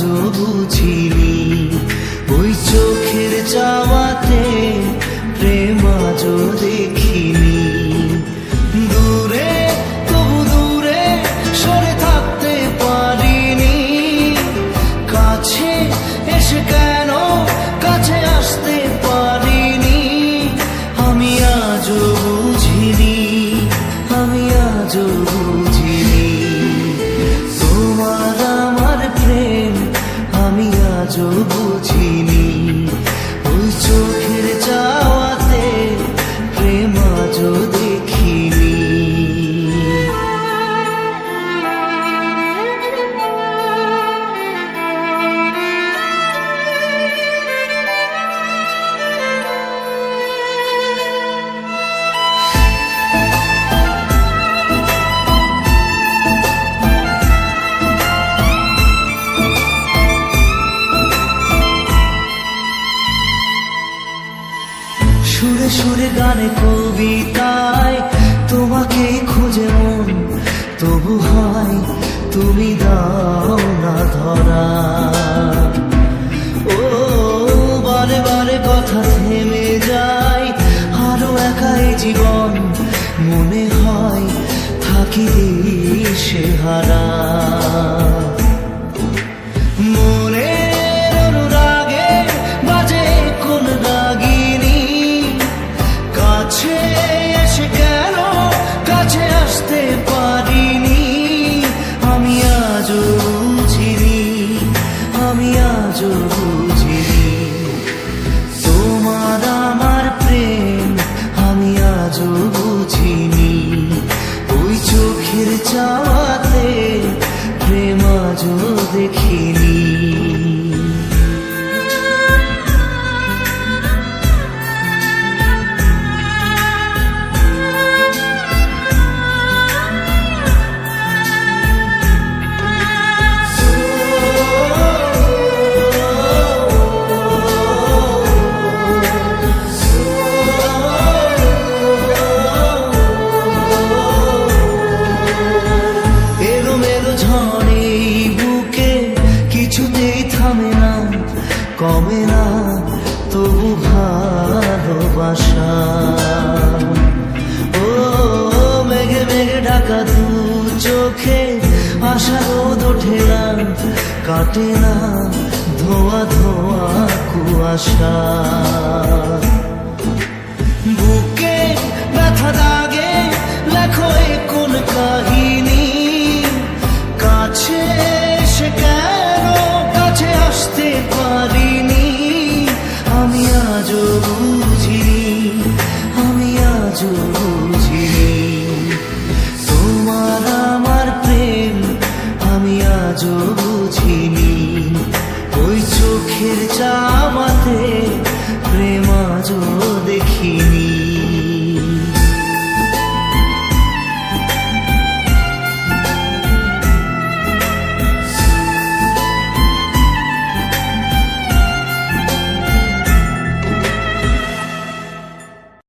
আজও বুঝিনি, ওই চোখের চাওয়াতে প্রেম আজও দেখিনি। দূরে তবু দূরে সরে থাকতে পারিনি, কাছে এসে কেন কাছে আসতে পারিনি। আমি আজও বুঝিনি, আমি আজও বুঝিনি তোমার আমার প্রেম, আমি আজও বুঝিনি। ওই চোখের চাওয়াতে প্রেম আজও দেখিনি। সুরে সুরে গানে কবিতায় তোমাকে খুঁজে মন, তবু হয় তুমি দাও না ধরা। ও বারে বারে কথা থেমে যায়, আরো একাই জীবন মনে হয় থাকি দিশে হারা। মনের অনুরাগে বাজে কোন রাগিনী, কাছে এসে কেন কাছে আসতে পারিনি। আমি আজও বুঝিনি, আমি আজও বুঝিনি তোমার আমার প্রেম, আমি আজও বুঝিনি। ওই চোখের চাওয়াতে প্রেম আজও দেখিনি। কিছুতেই থামে না, কমে না তবু ভালোবাসা। ও মেঘে মেঘে ঢাকা দু চোখে আশা রোদ ওঠে না, কাটে না ধোয়া ধোয়া কুয়াশা। বুকে ব্যথা দাগে লেখো কোন কাহিনী,